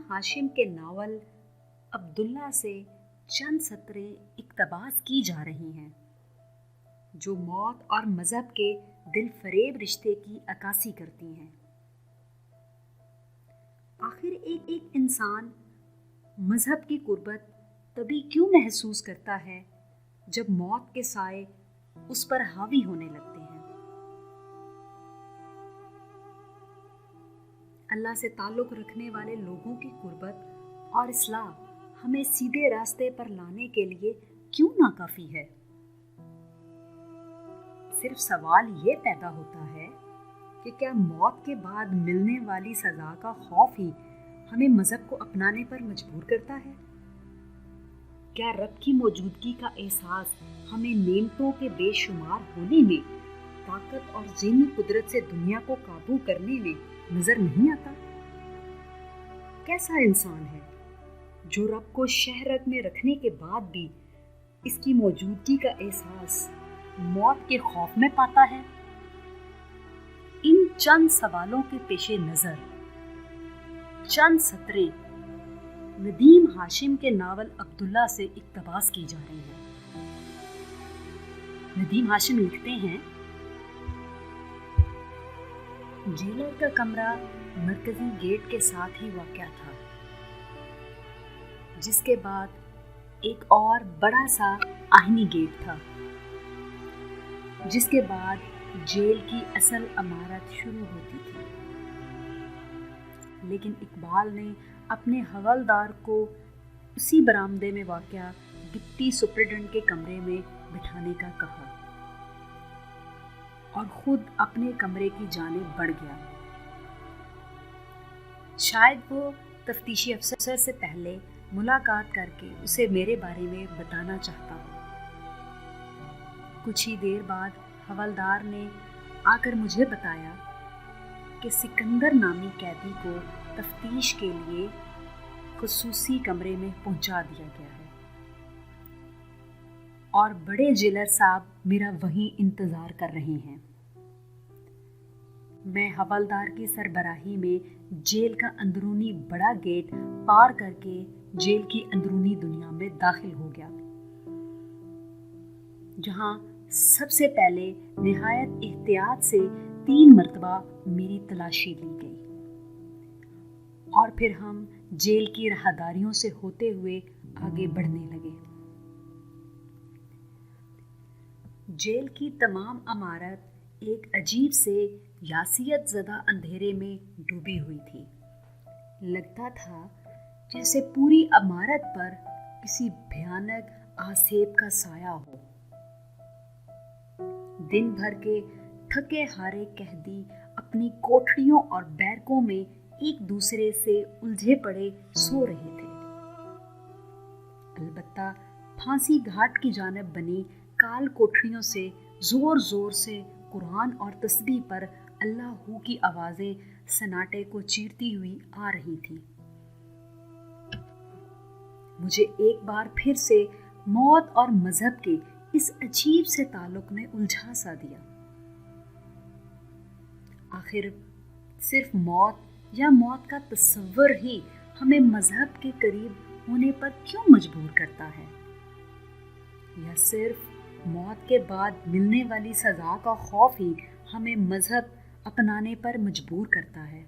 हाशिम के नावल अब्दुल्ला से चंद सतरें इक़्तिबास की जा रही हैं जो मौत और मज़हब के दिल फरेब रिश्ते की अक्कासी करती हैं। आखिर एक इंसान मज़हब की कुर्बत तभी क्यों महसूस करता है जब मौत के साए उस पर हावी होने लगते हैं। अल्लाह से ताल्लुक़ रखने वाले लोगों की कुर्बत और इस्लाह हमें सीधे रास्ते पर लाने के लिए क्यों नाकाफ़ी है। सिर्फ सवाल ये पैदा होता है कि क्या मौत के बाद मिलने वाली सज़ा का खौफ ही हमें मज़हब को अपनाने पर मजबूर करता है। क्या रब की मौजूदगी का एहसास हमें नेमतों के बेशुमार होने में, ताकत और ज़हनी कुदरत से दुनिया को काबू करने में नजर नहीं आता। कैसा इंसान है जो रब को शहरत में रखने के बाद भी इसकी मौजूदगी का एहसास मौत के खौफ में पाता है। इन चंद सवालों के पेशे नजर चंद सतरें नदीम हाशिम के नावल अब्दुल्ला से इक़्तिबास की जा रही हैं। नदीम हाशिम लिखते हैं, जेलर का कमरा मरकजी गेट के साथ ही वाक़या था, जिसके बाद एक और बड़ा सा आहिनी गेट था, जिसके बाद जेल की असल इमारत शुरू होती थी। लेकिन इकबाल ने अपने हवलदार को उसी बरामदे में वाक़या डिप्टी सुपरिटेंडेंट के कमरे में बिठाने का कहा और खुद अपने कमरे की जानिब बढ़ गया। शायद वो तफ्तीशी अफसर से पहले मुलाकात करके उसे मेरे बारे में बताना चाहता हो। कुछ ही देर बाद हवलदार ने आकर मुझे बताया कि सिकंदर नामी कैदी को तफ्तीश के लिए खुसूसी कमरे में पहुंचा दिया गया है और बड़े जेलर साहब मेरा वहीं इंतज़ार कर रहे हैं। मैं हवलदार की सरबराही में जेल का अंदरूनी बड़ा गेट पार करके जेल की अंदरूनी दुनिया में दाखिल हो गया, जहां सबसे पहले निहायत एहतियात से 3 मरतबा मेरी तलाशी ली गई और फिर हम जेल की राहदारियों से होते हुए आगे बढ़ने लगे। जेल की तमाम इमारत एक अजीब से यासियत ज़दा अंधेरे में डूबी हुई थी। लगता था जैसे पूरी इमारत पर किसी भयानक आसेब का साया हो। दिन भर के थके हारे कैदी अपनी कोठरियों और बैरकों में एक दूसरे से उलझे पड़े सो रहे थे। अलबत्ता फांसी घाट की जानिब बनी काल कोठरियों से जोर जोर से कुरान और तस्बीह पर अल्लाहू की आवाज़ें सन्नाटे को चीरती हुई आ रही थी। मुझे एक बार फिर से मौत और मजहब के इस अजीब से ताल्लुक ने उलझा सा दिया। आखिर सिर्फ मौत या मौत का तस्वर ही हमें मजहब के करीब होने पर क्यों मजबूर करता है, या सिर्फ मौत के बाद मिलने वाली सज़ा का खौफ ही हमें मजहब अपनाने पर मजबूर करता है।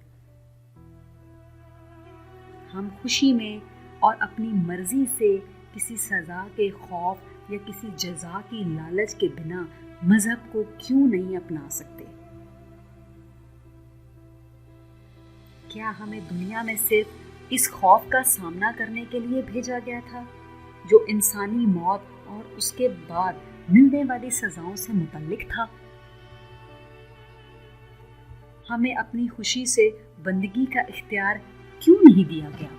हम खुशी में और अपनी मर्जी से किसी सज़ा के खौफ या किसी जज़ा की लालच के बिना मजहब को क्यों नहीं अपना सकते। क्या हमें दुनिया में सिर्फ इस खौफ का सामना करने के लिए भेजा गया था जो इंसानी मौत और उसके बाद मिलने वाली सजाओं से मुतल्लिक था? हमें अपनी खुशी से बंदगी का इख्तियार क्यों नहीं दिया गया?